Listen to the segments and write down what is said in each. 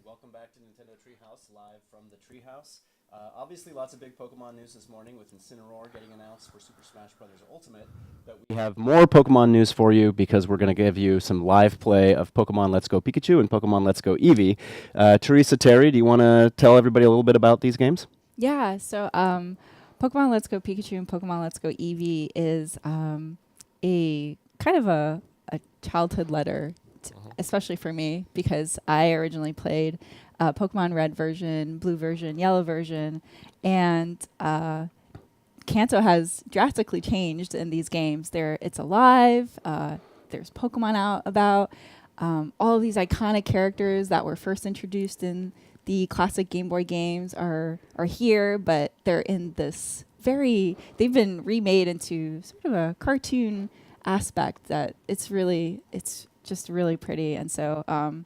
welcome back to Nintendo Treehouse, live from the Treehouse. Obviously, lots of big Pokemon news this morning with Incineroar getting announced for Super Smash Bros. Ultimate. But we have more Pokemon news for you because we're going to give you some live play of Pokemon Let's Go Pikachu and Pokemon Let's Go Eevee. Teresa, Terry, do you want to tell everybody a little bit about these games? Yeah, so Pokemon Let's Go Pikachu and Pokemon Let's Go Eevee is a kind of a childhood letter, especially for me, because I originally played Pokemon Red version, Blue version, Yellow version, and Kanto has drastically changed in these games. It's alive, there's Pokemon out about, all of these iconic characters that were first introduced in the classic Game Boy games are here, but they're in this they've been remade into sort of a cartoon aspect that it's just really pretty. And so, and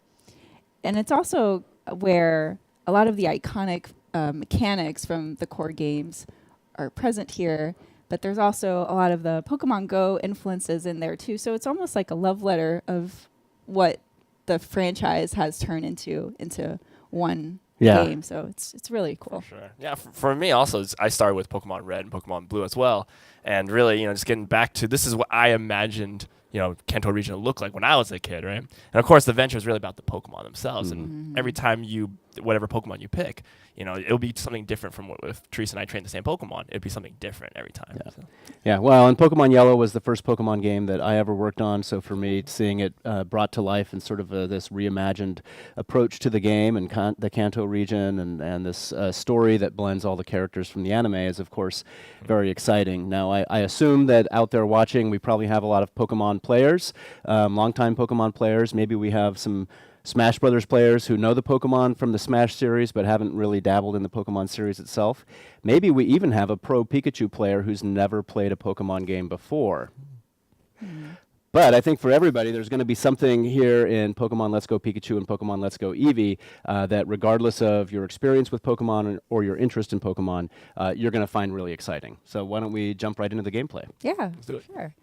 it's also where a lot of the iconic mechanics from the core games are present here, but there's also a lot of the Pokemon Go influences in there too. So it's almost like a love letter of what the franchise has turned into one game. So it's really cool. For sure. Yeah, for me also, I started with Pokemon Red and Pokemon Blue as well. And really, just getting back to this is what I imagined, Kanto region to look like when I was a kid, right? And of course, the adventure is really about the Pokemon themselves. And every time whatever Pokemon you pick, it'll be something different from what if Teresa and I trained the same Pokemon. It'd be something different every time. Yeah. Yeah, well, and Pokemon Yellow was the first Pokemon game that I ever worked on, so for me, seeing it brought to life in sort of this reimagined approach to the game and the Kanto region and this story that blends all the characters from the anime is, of course, very exciting. Now, I assume that out there watching, we probably have a lot of Pokemon players, longtime Pokemon players. Maybe we have some Smash Brothers players who know the Pokemon from the Smash series but haven't really dabbled in the Pokemon series itself. Maybe we even have a pro Pikachu player who's never played a Pokemon game before. But I think for everybody, there's going to be something here in Pokemon Let's Go Pikachu and Pokemon Let's Go Eevee that regardless of your experience with Pokemon or your interest in Pokemon, you're going to find really exciting. So why don't we jump right into the gameplay? Yeah, Let's do it. sure.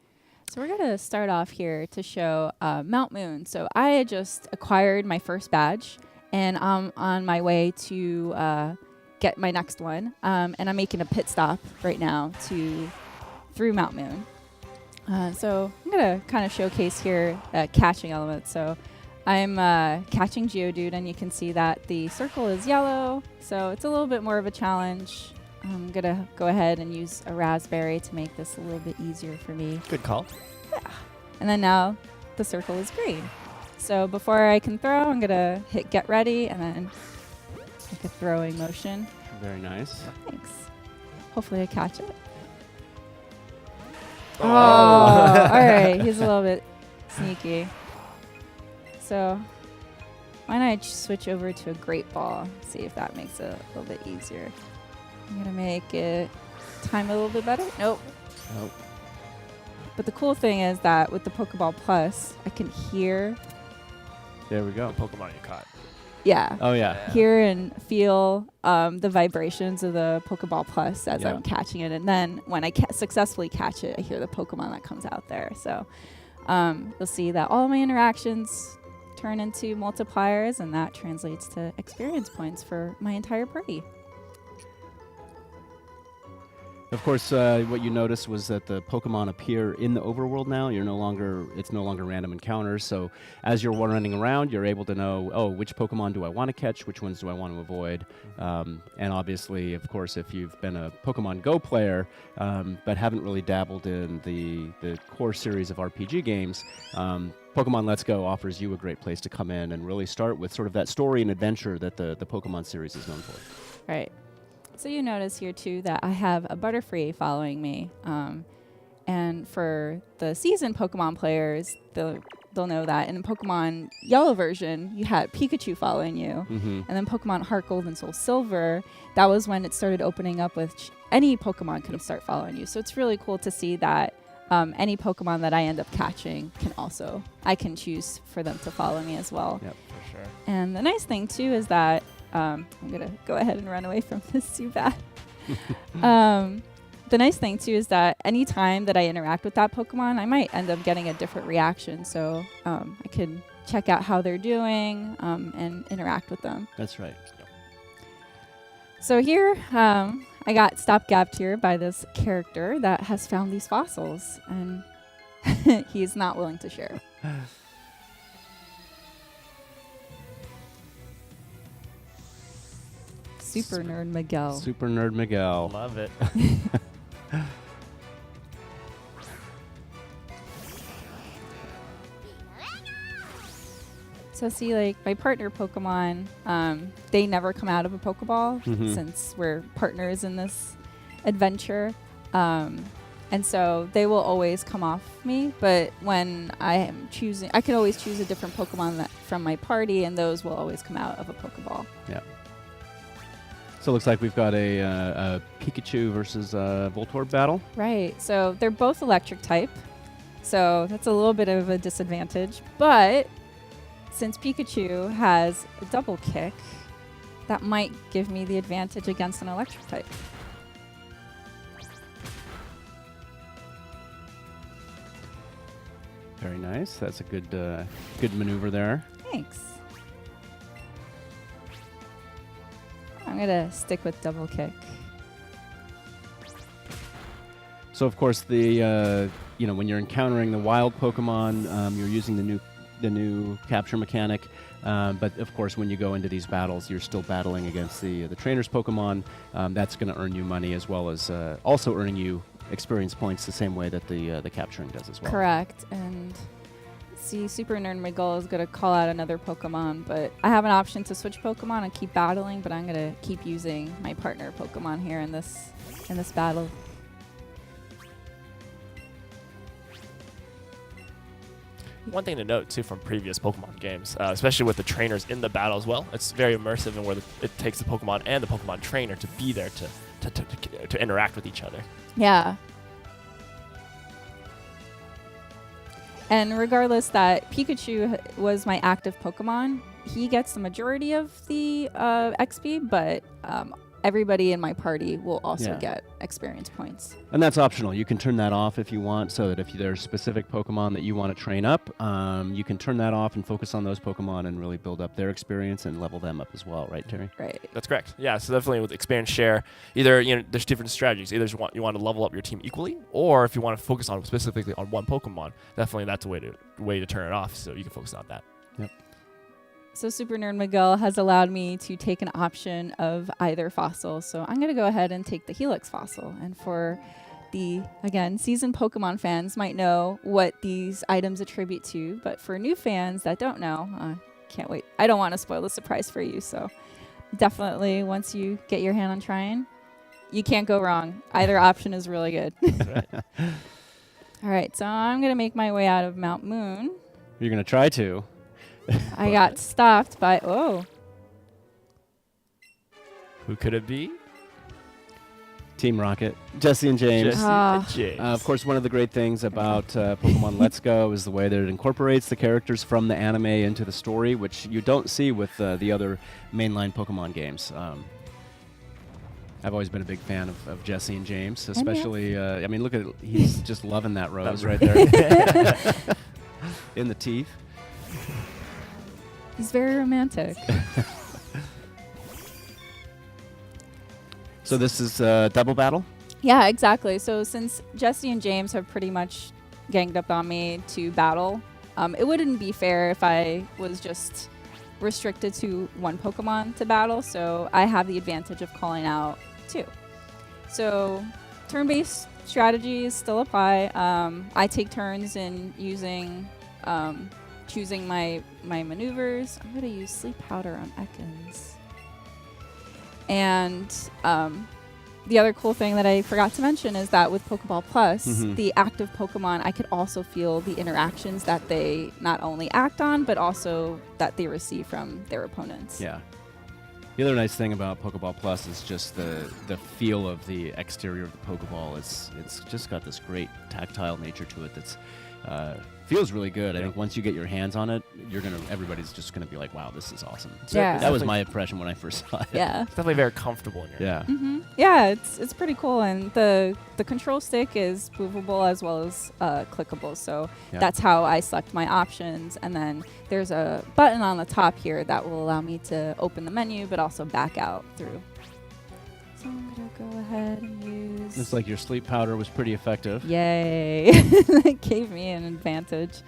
So we're going to start off here to show Mount Moon. So I had just acquired my first badge, and I'm on my way to get my next one. And I'm making a pit stop right now through Mount Moon. So I'm going to kind of showcase here catching elements. So I'm catching Geodude, and you can see that the circle is yellow. So it's a little bit more of a challenge. I'm going to go ahead and use a raspberry to make this a little bit easier for me. Good call. Yeah. And then now the circle is green. So before I can throw, I'm going to hit get ready and then make a throwing motion. Very nice. Thanks. Hopefully I catch it. Oh. All right. He's a little bit sneaky. So why don't I switch over to a great ball, see if that makes it a little bit easier. I'm going to make it time a little bit better. Nope. But the cool thing is that with the Pokeball Plus, I can hear. There we go. The Pokemon you caught. Yeah. Oh, yeah. Hear and feel the vibrations of the Pokeball Plus as I'm catching it. And then when I successfully catch it, I hear the Pokemon that comes out there. So you'll see that all my interactions turn into multipliers, and that translates to experience points for my entire party. Of course, what you noticed was that the Pokemon appear in the overworld now. It's no longer random encounters. So as you're running around, you're able to know, which Pokemon do I want to catch? Which ones do I want to avoid? And obviously, of course, if you've been a Pokemon Go player but haven't really dabbled in the core series of RPG games, Pokemon Let's Go offers you a great place to come in and really start with sort of that story and adventure that the Pokemon series is known for. Right. So you notice here, too, that I have a Butterfree following me. And for the seasoned Pokemon players, they'll know that in Pokemon Yellow version, you had Pikachu following you. And then Pokemon Heart Gold and Soul Silver, that was when it started opening up with any Pokemon can start following you. So it's really cool to see that any Pokemon that I end up catching I can choose for them to follow me as well. Yep, for sure. And the nice thing, too, is that I'm going to go ahead and run away from this too bad. The nice thing, too, is that any time that I interact with that Pokemon, I might end up getting a different reaction. So I can check out how they're doing, and interact with them. That's right. So here, I got stopgapped here by this character that has found these fossils, and he's not willing to share. Super Nerd Miguel. Super Nerd Miguel. Love it. So see, like my partner Pokemon, they never come out of a Pokeball Mhm. since we're partners in this adventure. And so they will always come off me, but when I am choosing, I can always choose a different Pokemon from my party, and those will always come out of a Pokeball. Yeah. So it looks like we've got a Pikachu versus Voltorb battle. Right. So they're both electric type. So that's a little bit of a disadvantage. But since Pikachu has a double kick, that might give me the advantage against an electric type. Very nice. That's a good good maneuver there. Thanks. I'm going to stick with double kick. So of course the when you're encountering the wild Pokemon, you're using the new capture mechanic. But of course, when you go into these battles, you're still battling against the trainer's Pokemon. That's going to earn you money as well as also earning you experience points the same way that the capturing does as well. Correct. And see, Super Nerd Miguel is going to call out another Pokemon, but I have an option to switch Pokemon and keep battling, but I'm going to keep using my partner Pokemon here in this battle. One thing to note too from previous Pokemon games, especially with the trainers in the battle as well, it's very immersive in where it takes the Pokemon and the Pokemon trainer to be there to interact with each other. Yeah. And regardless that Pikachu was my active Pokemon, he gets the majority of the XP, but everybody in my party will also get experience points. And that's optional. You can turn that off if you want, so that if there's specific Pokemon that you want to train up, you can turn that off and focus on those Pokemon and really build up their experience and level them up as well, right, Terry? Right. That's correct. Yeah, so definitely with experience share, either there's different strategies. Either you want to level up your team equally, or if you want to focus on specifically on one Pokemon, definitely that's a way to turn it off, so you can focus on that. Yep. So Super Nerd Miguel has allowed me to take an option of either fossil. So I'm going to go ahead and take the Helix fossil. And for the, again, seasoned Pokemon fans might know what these items attribute to. But for new fans that don't know, can't wait. I don't want to spoil the surprise for you. So definitely once you get your hand on trying, you can't go wrong. Either option is really good. Right. All right. So I'm going to make my way out of Mount Moon. You're going to try to. I got stopped by, Who could it be? Team Rocket. Jesse and James. Jesse Ah. and James. Of course, one of the great things about Pokemon Let's Go is the way that it incorporates the characters from the anime into the story, which you don't see with the other mainline Pokemon games. I've always been a big fan of Jesse and James, especially, look at it. He's just loving that rose right there. In the teeth. He's very romantic. So this is double battle? Yeah, exactly. So since Jesse and James have pretty much ganged up on me to battle, it wouldn't be fair if I was just restricted to one Pokemon to battle. So I have the advantage of calling out two. So turn-based strategies still apply. I take turns in using... choosing my maneuvers. I'm going to use Sleep Powder on Ekans. And the other cool thing that I forgot to mention is that with Pokeball Plus, the active Pokemon, I could also feel the interactions that they not only act on, but also that they receive from their opponents. Yeah. The other nice thing about Pokeball Plus is just the feel of the exterior of the Pokeball. It's just got this great tactile nature to it that's feels really good. I think once you get your hands on it, everybody's just gonna be like, wow, this is awesome. Yeah. That was my impression when I first saw it. Yeah. It's definitely very comfortable in your Yeah. Mm-hmm. Yeah, it's pretty cool, and the control stick is movable as well as clickable. So that's how I select my options, and then there's a button on the top here that will allow me to open the menu, but also back out through. So I'm gonna go ahead and use. Looks like your sleep powder was pretty effective. Yay! That gave me an advantage.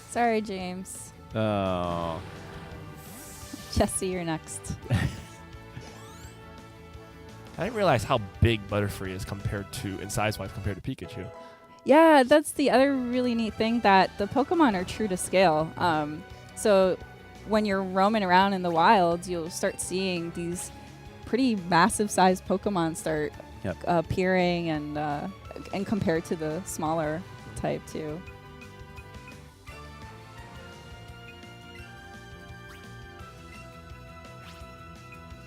Sorry, James. Oh. Jesse, you're next. I didn't realize how big Butterfree is in size-wise compared to Pikachu. Yeah, that's the other really neat thing, that the Pokemon are true to scale. So when you're roaming around in the wilds, you'll start seeing these pretty massive-sized Pokemon start appearing, and compared to the smaller type too.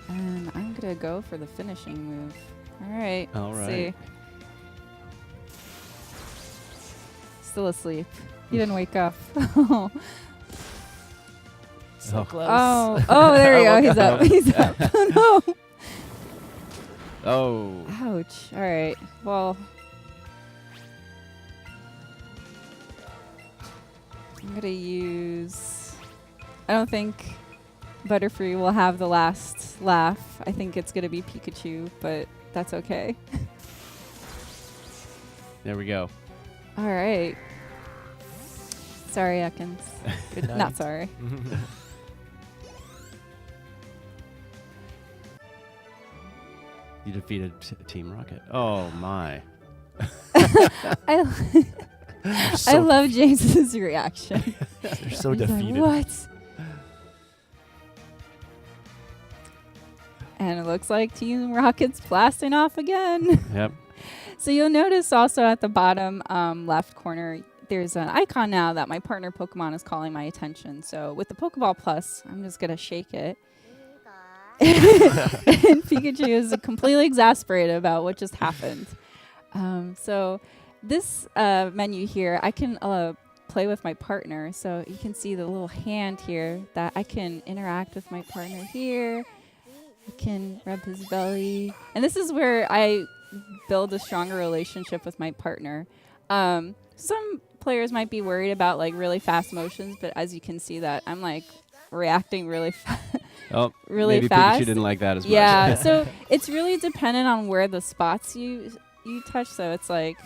And I'm gonna go for the finishing move. All right. All let's right. see. Still asleep. He didn't wake up. So close. Oh, there we go. He's up. He's up. Oh, no. Oh. Ouch. All right. Well, I'm going to use... I don't think Butterfree will have the last laugh. I think it's going to be Pikachu, but that's okay. There we go. All right. Sorry, Ekans. Good night. Not sorry. You defeated Team Rocket. Oh, my. I love James's reaction. They're so He's like, defeated. what? And it looks like Team Rocket's blasting off again. Yep. So you'll notice also at the bottom left corner, there's an icon now that my partner Pokemon is calling my attention. So with the Pokeball Plus, I'm just going to shake it. And Pikachu is completely exasperated about what just happened. So this menu here, I can play with my partner. So you can see the little hand here that I can interact with my partner here. I can rub his belly. And this is where I build a stronger relationship with my partner. Some players might be worried about like really fast motions, but as you can see that I'm like reacting really fast. Oh, really maybe fast. Pikachu didn't like that as much. Yeah, so it's really dependent on where the spots you touch. So it's like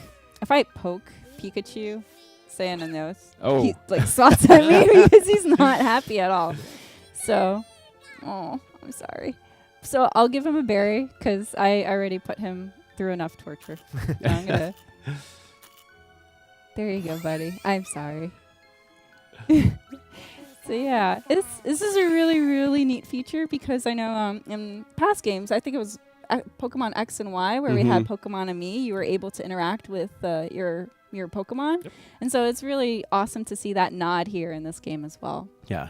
if I poke Pikachu, say in the nose, he like swats at me because he's not happy at all. So, I'm sorry. So I'll give him a berry because I already put him through enough torture. So I'm gonna. There you go, buddy. I'm sorry. So yeah, this is a really, really neat feature because I know in past games, I think it was Pokemon X and Y where we had Pokemon and Me, you were able to interact with your Pokemon. Yep. And so it's really awesome to see that nod here in this game as well. Yeah.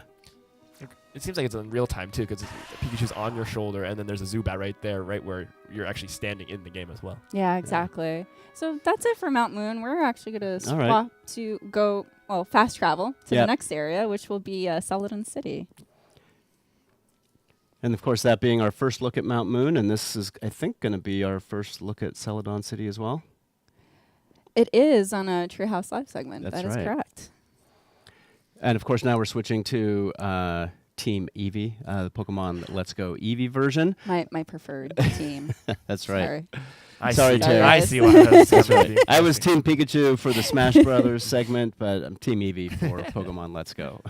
It seems like it's in real time too, because Pikachu's on your shoulder, and then there's a Zubat right there, right where you're actually standing in the game as well. Yeah, exactly. Yeah. So that's it for Mount Moon. We're actually going to swap to go fast travel to the next area, which will be Celadon City. And of course, that being our first look at Mount Moon, and this is, I think, going to be our first look at Celadon City as well. It is on a Treehouse Live segment. That's that is correct. And of course, now we're switching to Team Eevee, the Pokemon Let's Go Eevee version. My preferred team. That's right. Sorry. Sorry, Terry. I see what that's right. I was Team Pikachu for the Smash Brothers segment, but I'm Team Eevee for Pokemon Let's Go.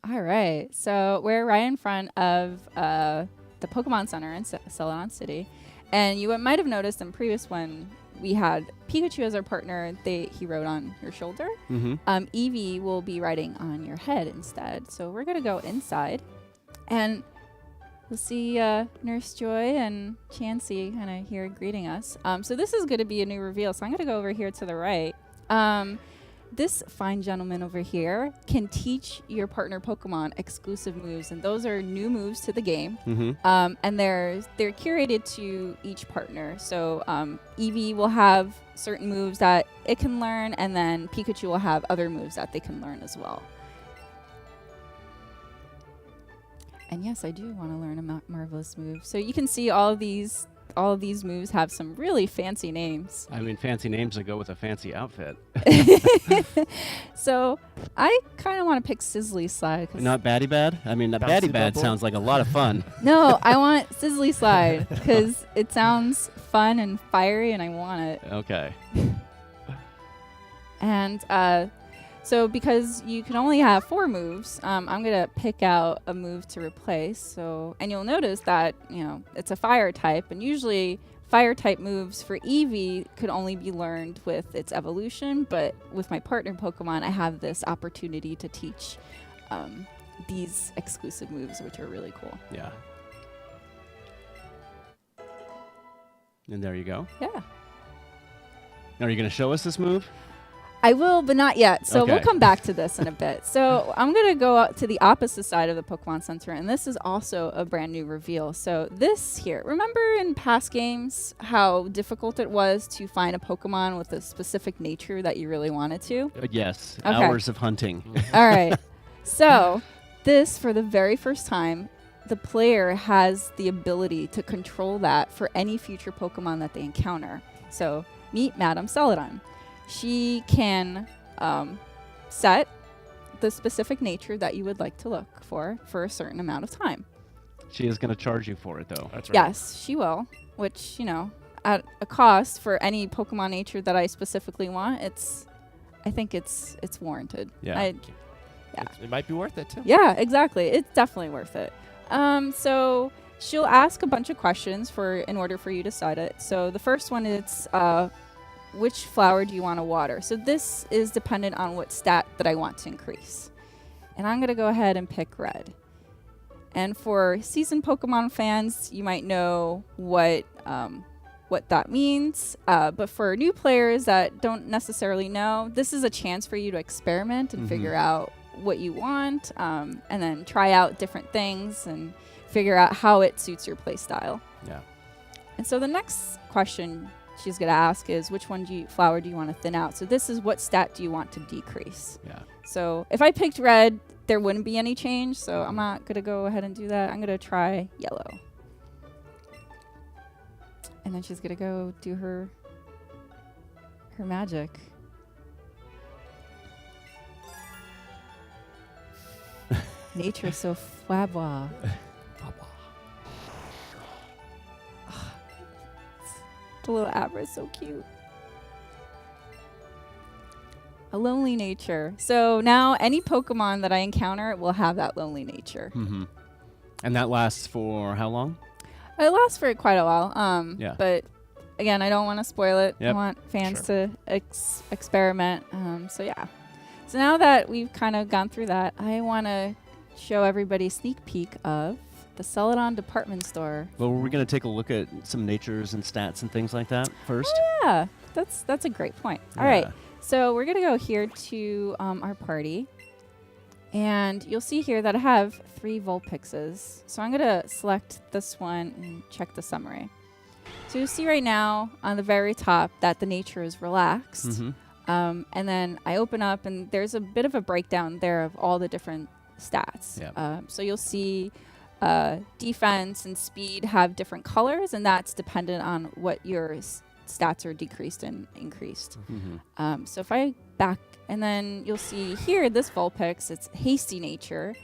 All right. So we're right in front of the Pokemon Center in Celadon City. And you might have noticed in previous one, we had Pikachu as our partner. He rode on your shoulder. Eevee will be riding on your head instead. So we're going to go inside. And we'll see Nurse Joy and Chansey kind of here greeting us. So this is going to be a new reveal. So I'm going to go over here to the right. this fine gentleman over here can teach your partner Pokemon exclusive moves, and those are new moves to the game. And they're curated to each partner. So Eevee will have certain moves that it can learn, and then Pikachu will have other moves that they can learn as well. And yes, I do want to learn a marvelous move. So you can see all of these moves have some really fancy names. I mean, fancy names that go with a fancy outfit. So I kind of want to pick Sizzly Slide. Not Batty Bad? I mean, Bouncy Batty Bad bubble. sounds like a lot of fun. No, I want Sizzly Slide because it sounds fun and fiery, and I want it. Okay. And so because you can only have 4 moves, I'm going to pick out a move to replace. So, and you'll notice that, it's a fire type, and usually fire type moves for Eevee could only be learned with its evolution, but with my partner Pokemon, I have this opportunity to teach these exclusive moves, which are really cool. Yeah. And there you go. Yeah. Now, are you going to show us this move? I will, but not yet. So we'll Okay. come back to this in a bit. So I'm going to go out to the opposite side of the Pokemon Center, and this is also a brand new reveal. So this here, remember in past games how difficult it was to find a Pokemon with a specific nature that you really wanted to? Yes. Okay. Hours of hunting. All right. So this, for the very first time, the player has the ability to control that for any future Pokemon that they encounter. So meet Madame Celadon. She can set the specific nature that you would like to look for a certain amount of time. She is going to charge you for it, though. That's right. Yes, she will, which, at a cost for any Pokemon nature that I specifically want, I think it's warranted. Yeah. It might be worth it too. Yeah, exactly. It's definitely worth it. So she'll ask a bunch of questions in order for you to decide it. So the first one is, which flower do you want to water? So this is dependent on what stat that I want to increase. And I'm going to go ahead and pick red. And for seasoned Pokemon fans, you might know what that means. But for new players that don't necessarily know, this is a chance for you to experiment and figure out what you want, and then try out different things and figure out how it suits your play style. Yeah. And so the next question she's going to ask is, which flower do you want to thin out? So this is, what stat do you want to decrease? Yeah. So if I picked red, there wouldn't be any change, so I'm not going to go ahead and do that. I'm going to try yellow. And then she's going to go do her magic. Nature so flabwa. The little Abra is so cute. A lonely nature. So now any Pokemon that I encounter will have that lonely nature. Mm-hmm. And that lasts for how long? It lasts for quite a while. Yeah. But again, I don't want to spoil it. Yep. I want fans to experiment. So yeah. So now that we've kind of gone through that, I want to show everybody a sneak peek of the Celadon department store. Well, we're going to take a look at some natures and stats and things like that first. Yeah, that's a great point. All right. So we're going to go here to our party. And you'll see here that I have 3 Vulpixes. So I'm going to select this one and check the summary. So you'll see right now on the very top that the nature is relaxed. Mm-hmm. And then I open up and there's a bit of a breakdown there of all the different stats. Yep. So you'll see defense and speed have different colors, and that's dependent on what your stats are decreased and increased. Mm-hmm. So if I back, and then you'll see here, this Vulpix, it's hasty nature,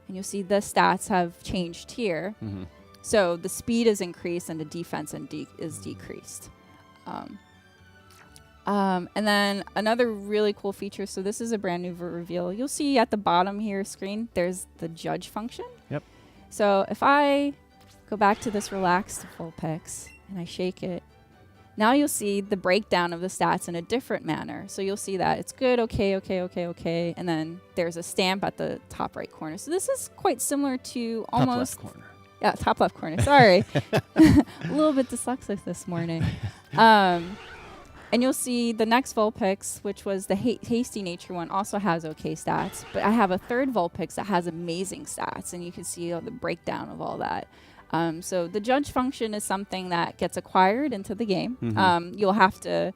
and you'll see the stats have changed here. Mm-hmm. So the speed is increased and the defense is decreased. And then another really cool feature, so this is a brand new reveal. You'll see at the bottom here screen, there's the judge function. Yep. So if I go back to this relaxed Vulpix and I shake it, now you'll see the breakdown of the stats in a different manner. So you'll see that it's good, okay, and then there's a stamp at the top right corner. So this is quite similar to almost... Top left corner. Yeah, top left corner. Sorry. A little bit dyslexic this morning. And you'll see the next Vulpix, which was the hasty nature one, also has okay stats. But I have a third Vulpix that has amazing stats, and you can see the breakdown of all that. So the judge function is something that gets acquired into the game. You'll have to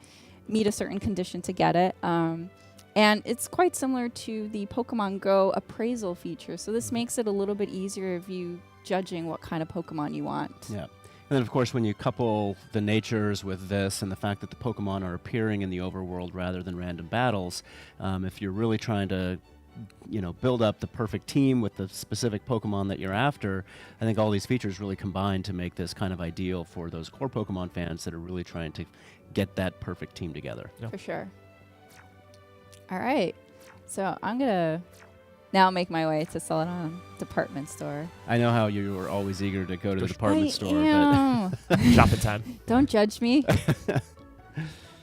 meet a certain condition to get it. And it's quite similar to the Pokemon Go appraisal feature. So this makes it a little bit easier of you judging what kind of Pokemon you want. Yeah. And then, of course, when you couple the natures with this and the fact that the Pokemon are appearing in the overworld rather than random battles, if you're really trying to build up the perfect team with the specific Pokemon that you're after, I think all these features really combine to make this kind of ideal for those core Pokemon fans that are really trying to get that perfect team together. For sure. All right. So I'm going to now make my way to sell it on a department store. I know how you were always eager to go to the department store. But Shopping time. Don't judge me. All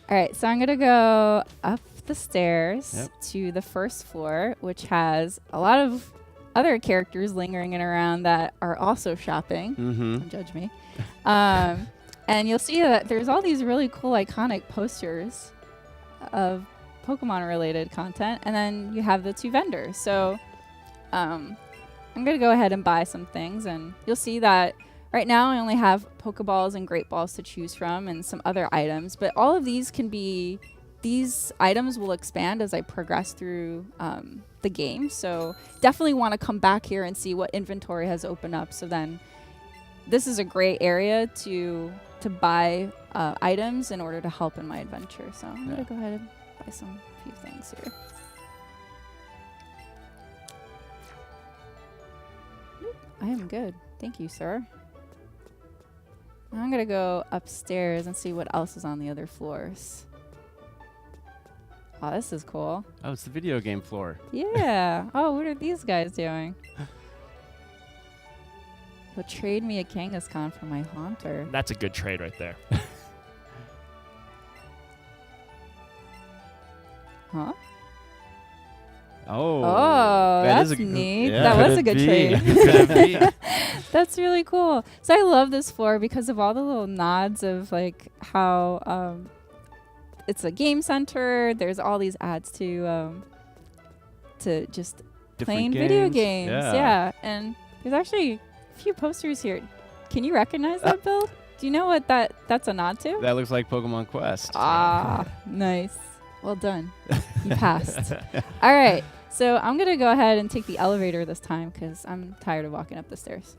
right. So I'm going to go up the stairs to the first floor, which has a lot of other characters lingering around that are also shopping. Don't judge me. And you'll see that there's all these really cool iconic posters of Pokemon-related content, and then you have the two vendors. So I'm going to go ahead and buy some things, and you'll see that right now I only have Pokeballs and Great Balls to choose from and some other items, but all of these these items will expand as I progress through the game. So definitely want to come back here and see what inventory has opened up. So then this is a great area to buy items in order to help in my adventure. So I'm going to go ahead and buy some few things here. I am good. Thank you, sir. Now I'm going to go upstairs and see what else is on the other floors. Oh, this is cool. Oh, it's the video game floor. Yeah. Oh, what are these guys doing? Well, trade me a Kangaskhan for my Haunter. That's a good trade right there. Huh? Oh, that's is neat. Yeah. That was Could a good it trade. be? Could it be? That's really cool. So I love this floor because of all the little nods of like how it's a game center. There's all these ads to just Different playing video games. games. Yeah. And there's actually a few posters here. Can you recognize that, Bill? Do you know what that's a nod to? That looks like Pokemon Quest. Ah, nice. Well done. You passed. All right. So I'm going to go ahead and take the elevator this time because I'm tired of walking up the stairs.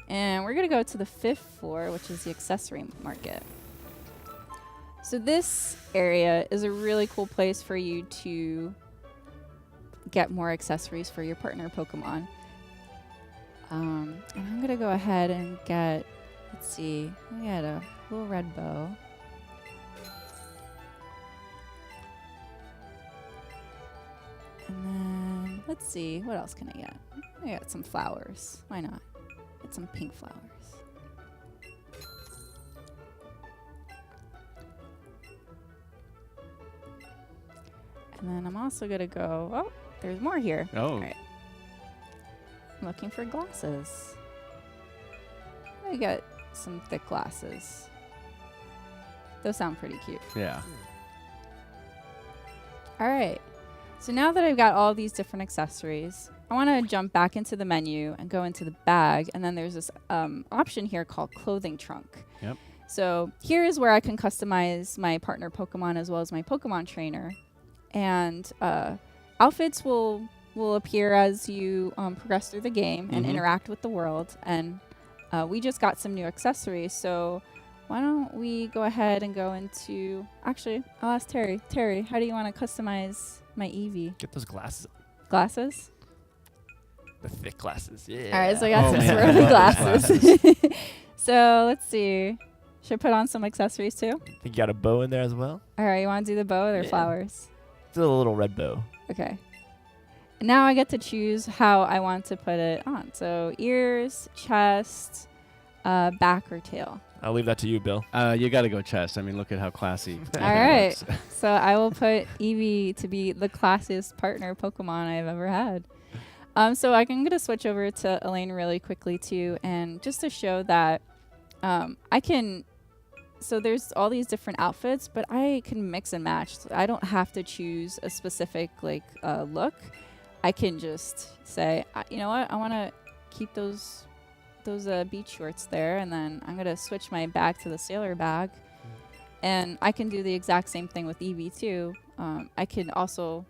And we're going to go to the 5th floor, which is the accessory market. So this area is a really cool place for you to get more accessories for your partner Pokemon. And I'm going to go ahead and get, let's see, we had a little red bow. And then, let's see, what else can I get? I got some flowers. Why not? Get some pink flowers. And then I'm also going to go, oh, there's more here. Oh. All right. I'm looking for glasses. I got some thick glasses. Those sound pretty cute. Yeah. All right. So now that I've got all these different accessories, I want to jump back into the menu and go into the bag. And then there's this option here called clothing trunk. Yep. So here is where I can customize my partner Pokemon as well as my Pokemon trainer. And outfits will appear as you progress through the game and interact with the world. And we just got some new accessories. So why don't we go ahead and go into... Actually, I'll ask Terry. Terry, how do you want to customize my Eevee? Get those glasses. Glasses? The thick glasses. Yeah. All right, so I got some man. swirly Glasses. glasses. So let's see. Should I put on some accessories too? Think you got a bow in there as well? All right, you want to do the bow or the Yeah. flowers? Still a little red bow. Okay. And now I get to choose how I want to put it on. So ears, chest, back or tail. I'll leave that to you, Bill. You got to go chest. I mean, look at how classy. All right. So I will put Eevee to be the classiest partner Pokemon I've ever had. So I'm going to switch over to Elaine really quickly too, and just to show that I can so there's all these different outfits, but I can mix and match. So I don't have to choose a specific look. I can just say, you know what, I want to keep those beach shorts there, and then I'm gonna switch my bag to the sailor bag, and I can do the exact same thing with Eevee too. I can also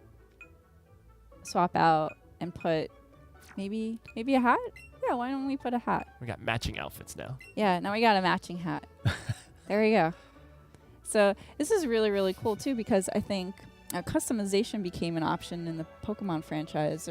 swap out and put maybe a hat. Yeah, why don't we put a hat? We got matching outfits now. Yeah, now we got a matching hat. There we go. So this is really, really cool too, because I think customization became an option in the Pokemon franchise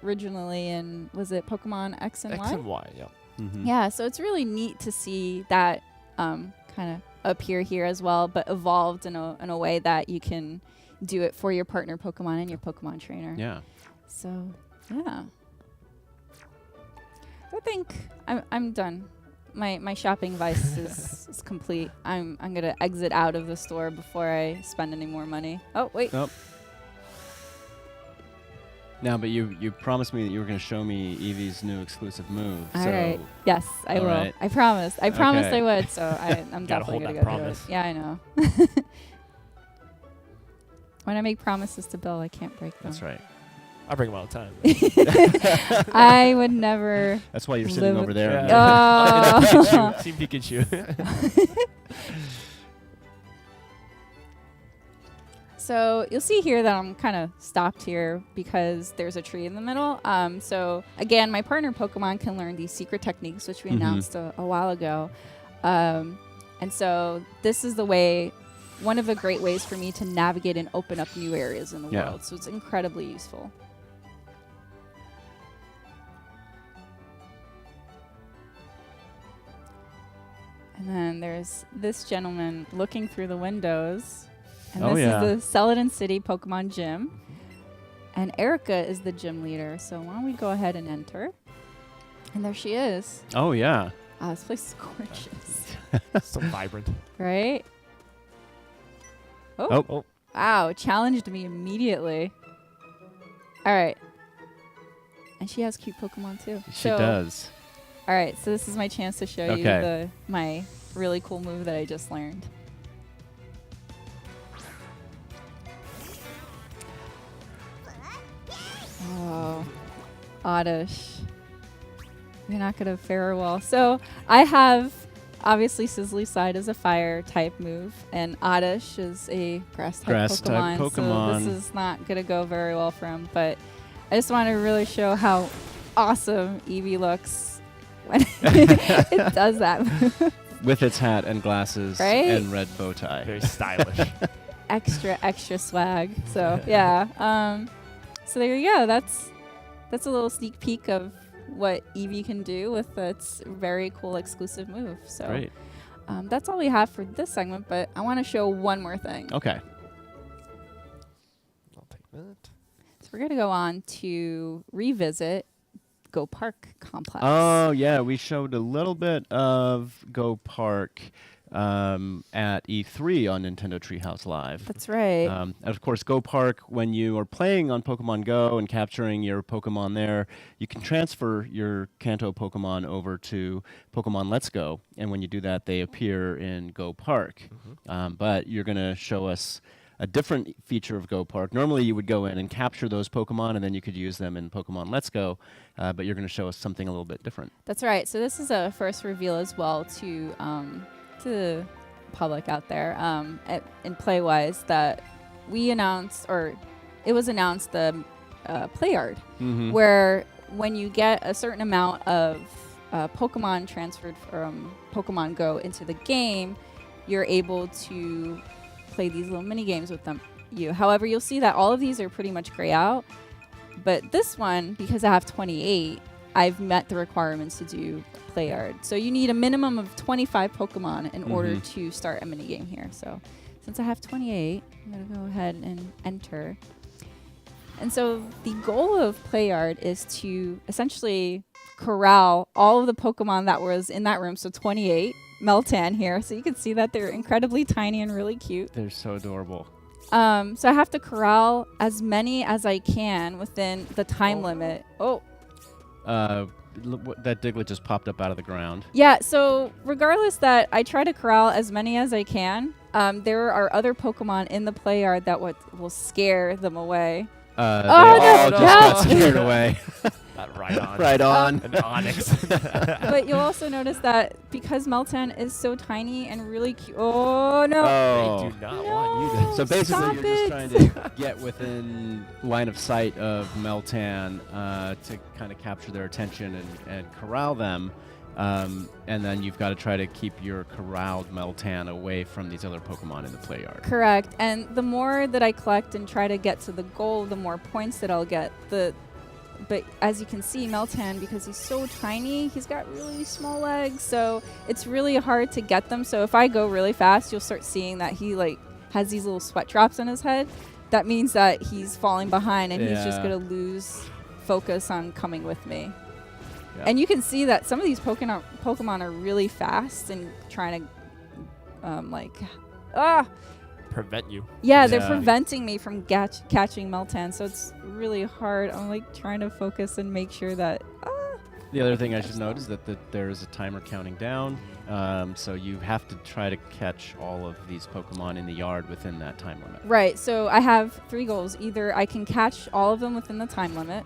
originally. And was it Pokemon X and Y? X and Y, yeah. Mm-hmm. Yeah, so it's really neat to see that kind of appear here as well, but evolved in a way that you can do it for your partner Pokemon and your Pokemon trainer. Yeah. So yeah, I think I'm done. My shopping vice is complete. I'm gonna exit out of the store before I spend any more money. Oh wait. Nope. Now, but you promised me that you were going to show me Eevee's new exclusive move. All so right. Yes, I all will. right. I promised. I promised Okay. I would. So I'm Gotta definitely hold gonna that go promise. do it. Yeah, I know. When I make promises to Bill, I can't break them. That's right. I bring them all the time. I would never. That's why you're sitting Live- over there. Yeah. Oh. Team Pikachu. So you'll see here that I'm kind of stopped here because there's a tree in the middle. So again, my partner Pokemon can learn these secret techniques, which we Mhm. announced a while ago. And so this is one of the great ways for me to navigate and open up new areas in the Yeah. world. So it's incredibly useful. And then there's this gentleman looking through the windows. And Oh, this yeah. is the Celadon City Pokemon Gym. And Erica is the gym leader. So why don't we go ahead and enter? And there she is. Oh, yeah. Oh, this place is gorgeous. So vibrant. Right? Oh. Wow, challenged me immediately. All right. And she has cute Pokemon too. She So- does. All right, so this is my chance to show you Okay. my really cool move that I just learned. Oh, Oddish. You're not going to fare well. So I have, obviously, Sizzly Side is a fire type move, and Oddish is a grass type Grass-type Pokemon. So Pokemon. this is not going to go very well for him, but I just want to really show how awesome Eevee looks when it does that move. With its hat and glasses Right? and red bow tie. Very stylish. extra swag. So yeah. So there you go. That's a little sneak peek of what Eevee can do with its very cool exclusive move. So Great. that's all we have for this segment. But I want to show one more thing. Okay. I'll take that. So we're gonna go on to revisit Go Park Complex. Oh, yeah. We showed a little bit of Go Park at E3 on Nintendo Treehouse Live. That's right. And of course, Go Park, when you are playing on Pokemon Go and capturing your Pokemon there, you can transfer your Kanto Pokemon over to Pokemon Let's Go. And when you do that, they appear in Go Park. But you're going to show us a different feature of Go Park. Normally, you would go in and capture those Pokemon, and then you could use them in Pokemon Let's Go. But you're going to show us something a little bit different. That's right. So this is a first reveal as well to the public out there in Playwise that we announced, or it was announced, the Play Yard, Mm-hmm. where when you get a certain amount of Pokemon transferred from Pokemon Go into the game, you're able to play these little mini games with them. However, you'll see that all of these are pretty much gray out, but this one, because I have 28, I've met the requirements to do Play Yard. So you need a minimum of 25 Pokemon in order to start a mini game here. So since I have 28, I'm going to go ahead and enter. And so the goal of Play Yard is to essentially corral all of the Pokemon that was in that room. So 28 Meltan here. So you can see that they're incredibly tiny and really cute. They're so adorable. So I have to corral as many as I can within the time limit. Oh, that Diglett just popped up out of the ground. Yeah, so regardless that I try to corral as many as I can, there are other Pokemon in the play yard that will scare them away. They no, all just got no. scared away. Right on. Right on. An Onyx. But you'll also notice that because Meltan is so tiny and really cute. Oh, no. Oh. They do not No. want you to. So basically, Stop you're just it. trying to get within line of sight of Meltan to kind of capture their attention and corral them. And then you've got to try to keep your corralled Meltan away from these other Pokemon in the play yard. Correct. And the more that I collect and try to get to the goal, the more points that I'll get. But as you can see, Meltan, because he's so tiny, he's got really small legs, so it's really hard to get them. So if I go really fast, you'll start seeing that he has these little sweat drops on his head. That means that he's falling behind and he's just Yeah. going to lose focus on coming with me. Yeah. And you can see that some of these Pokemon are really fast and trying to Prevent you. yeah, they're Yeah. preventing me from catching Meltan, so it's really hard. I'm trying to focus and make sure that. The other thing I should note is that there is a timer counting down, so you have to try to catch all of these Pokemon in the yard within that time limit. Right, so I have 3 goals. Either I can catch all of them within the time limit.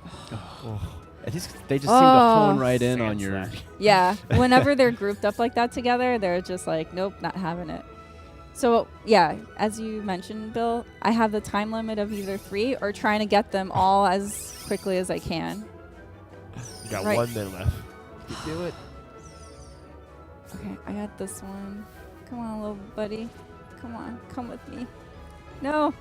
They just seem to hone right in Sand on your. slash. Yeah, whenever they're grouped up like that together, they're just like, nope, not having it. So, yeah, as you mentioned, Bill, I have the time limit of either 3 or trying to get them all as quickly as I can. You got Right. 1 minute left. You do it. Okay, I got this one. Come on, little buddy. Come on, come with me. No.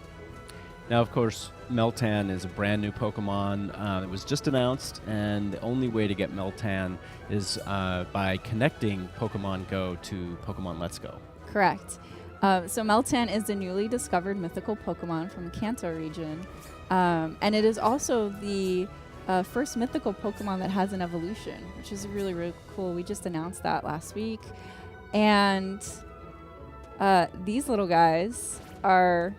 Now, of course, Meltan is a brand new Pokemon. It was just announced, and the only way to get Meltan is by connecting Pokemon Go to Pokemon Let's Go. Correct. So Meltan is the newly discovered mythical Pokemon from the Kanto region. And it is also the first mythical Pokemon that has an evolution, which is really, really cool. We just announced that last week. And these little guys are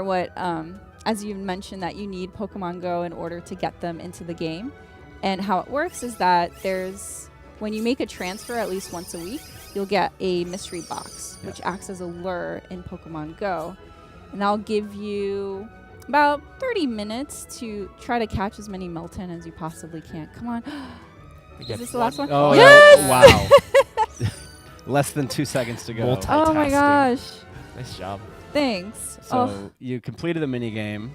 what, as you mentioned, that you need Pokemon Go in order to get them into the game. And how it works is that when you make a transfer at least once a week, you'll get a mystery box, which acts as a lure in Pokemon Go. And that'll give you about 30 minutes to try to catch as many Meltan as you possibly can. Come on. Is this the last one? Oh, Yes! wow. Less than 2 seconds to go. Oh my Multitasking. gosh. Nice job. Thanks. So you completed the minigame.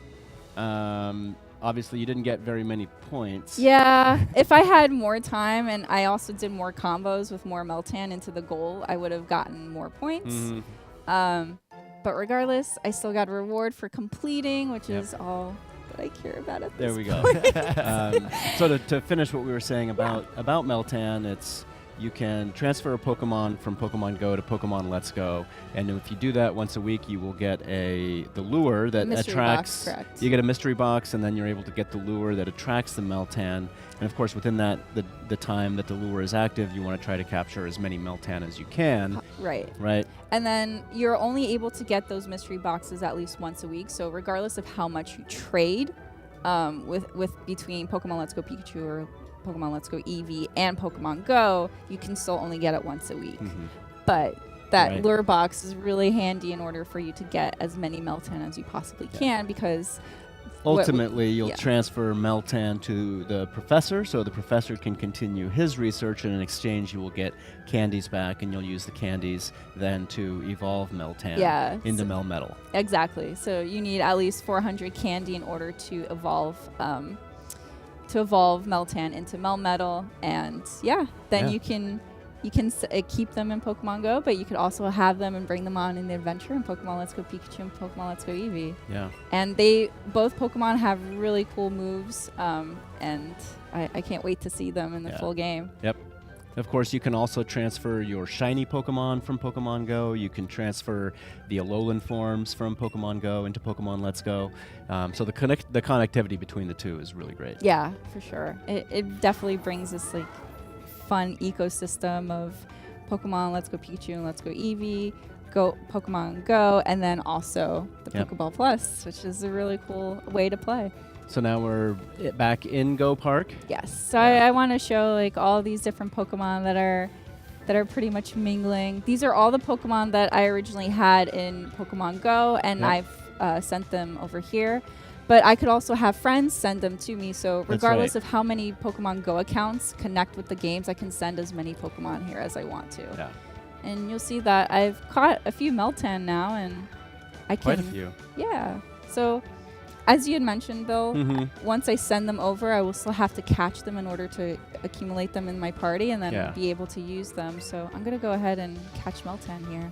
Obviously, you didn't get very many points. Yeah, if I had more time and I also did more combos with more Meltan into the goal, I would have gotten more points. Mhm. But regardless, I still got a reward for completing, which Yep. is all that I care about at There this we go. point. So to finish what we were saying about Meltan, it's you can transfer a Pokemon from Pokemon Go to Pokemon Let's Go, and if you do that once a week, you will get the lure that Mystery attracts. box, correct. You get a mystery box, and then you're able to get the lure that attracts the Meltan. And of course, within that, the time that the lure is active, you want to try to capture as many Meltan as you can. Right. Right. And then you're only able to get those mystery boxes at least once a week. So regardless of how much you trade with between Pokemon Let's Go Pikachu or Pokemon Let's Go Eevee and Pokemon Go, you can still only get it once a week. Mhm. But that Right. lure box is really handy in order for you to get as many Meltan as you possibly can, because Ultimately, you'll yeah. transfer Meltan to the professor, so the professor can continue his research, and in exchange, you will get candies back, and you'll use the candies then to evolve Meltan into so- Melmetal. Exactly. So you need at least 400 candy in order to evolve Meltan into Melmetal, and then Yeah. you can keep them in Pokemon Go, but you could also have them and bring them on in the adventure in Pokemon Let's Go Pikachu and Pokemon Let's Go Eevee. Yeah. And both Pokemon have really cool moves, and I can't wait to see them in the Yeah. full game. Yep. Of course, you can also transfer your shiny Pokemon from Pokemon Go. You can transfer the Alolan forms from Pokemon Go into Pokemon Let's Go. So the connectivity between the two is really great. Yeah, for sure. It definitely brings this fun ecosystem of Pokemon Let's Go Pikachu and Let's Go Eevee, Pokemon Go, and then also the Yep. Pokeball Plus, which is a really cool way to play. So now we're back in Go Park. Yes. So Yeah. I want to show like all these different Pokemon that are pretty much mingling. These are all the Pokemon that I originally had in Pokemon Go, and Yep. I've sent them over here. But I could also have friends send them to me. So That's regardless right. of how many Pokemon Go accounts connect with the games, I can send as many Pokemon here as I want to. Yeah. And you'll see that I've caught a few Meltan now, and I can. Quite a few. Yeah. So, as you had mentioned, Bill, Mm-hmm. once I send them over, I will still have to catch them in order to accumulate them in my party and then Yeah. be able to use them. So I'm going to go ahead and catch Meltan here.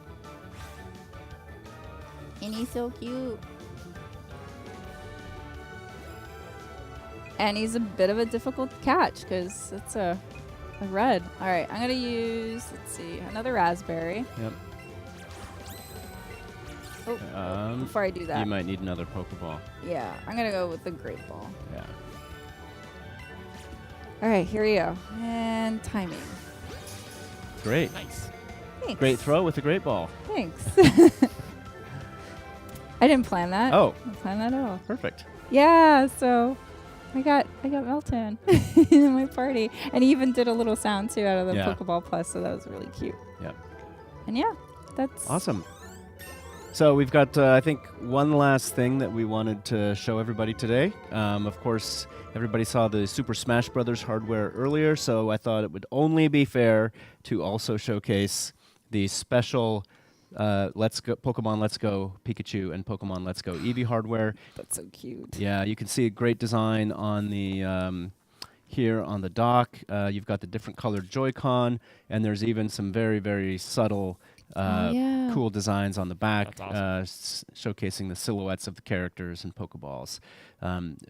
And he's so cute. And he's a bit of a difficult catch because it's a red. All right, I'm going to use, let's see, another raspberry. Yep. Oh, before I do that. You might need another Pokeball. Yeah, I'm going to go with the Great Ball. Yeah. All right, here we go. And timing. Great. Nice. Thanks. Great throw with the Great Ball. Thanks. I didn't plan that. Oh, I didn't plan that at all. perfect. Yeah, so I got Meltan in my party. And he even did a little sound too out of the Yeah. Pokeball Plus, so that was really cute. Yep. And yeah, that's Awesome. So we've got, I think, one last thing that we wanted to show everybody today. Of course, everybody saw the Super Smash Brothers hardware earlier, so I thought it would only be fair to also showcase the special Pokemon Let's Go Pikachu and Pokemon Let's Go Eevee hardware. That's so cute. Yeah, you can see a great design on the here on the dock. You've got the different colored Joy-Con, and there's even some very, very subtle yeah. cool designs on the back, That's awesome. showcasing the silhouettes of the characters and Pokeballs.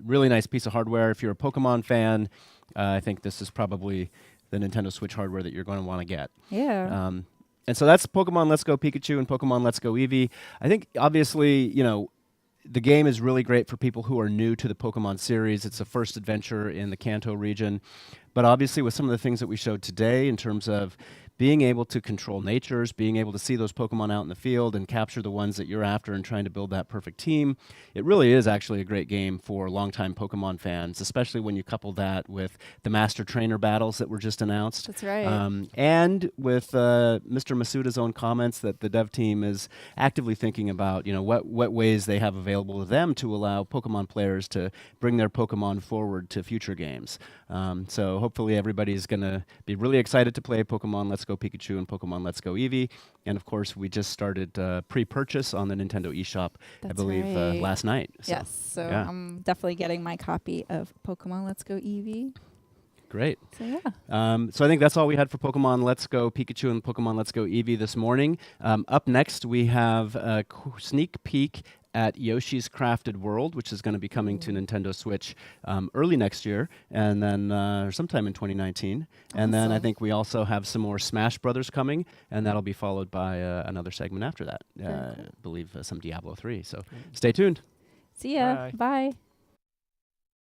Really nice piece of hardware. If you're a Pokemon fan, I think this is probably the Nintendo Switch hardware that you're going to want to get. Yeah. And so that's Pokemon Let's Go Pikachu and Pokemon Let's Go Eevee. I think, obviously, the game is really great for people who are new to the Pokemon series. It's a first adventure in the Kanto region. But obviously, with some of the things that we showed today in terms of being able to control natures, being able to see those Pokemon out in the field and capture the ones that you're after and trying to build that perfect team, it really is actually a great game for longtime Pokemon fans, especially when you couple that with the Master Trainer battles that were just announced. That's right. And with Mr. Masuda's own comments that the dev team is actively thinking about, what ways they have available to them to allow Pokemon players to bring their Pokemon forward to future games. So hopefully everybody's going to be really excited to play Pokemon Let's Go Pikachu and Pokemon Let's Go Eevee. And of course, we just started pre-purchase on the Nintendo eShop, I That's believe, right. last night. So, yes. So yeah. I'm definitely getting my copy of Pokemon Let's Go Eevee. Great. So yeah. So I think that's all we had for Pokemon Let's Go Pikachu and Pokemon Let's Go Eevee this morning. Up next, we have a sneak peek at Yoshi's Crafted World, which is going to be coming to Nintendo Switch early next year, and then sometime in 2019. And then I Awesome. think we also have some more Smash Brothers coming, and that'll be followed by another segment after that. Very I cool. believe some Diablo 3. So stay tuned. See ya. Bye. Bye.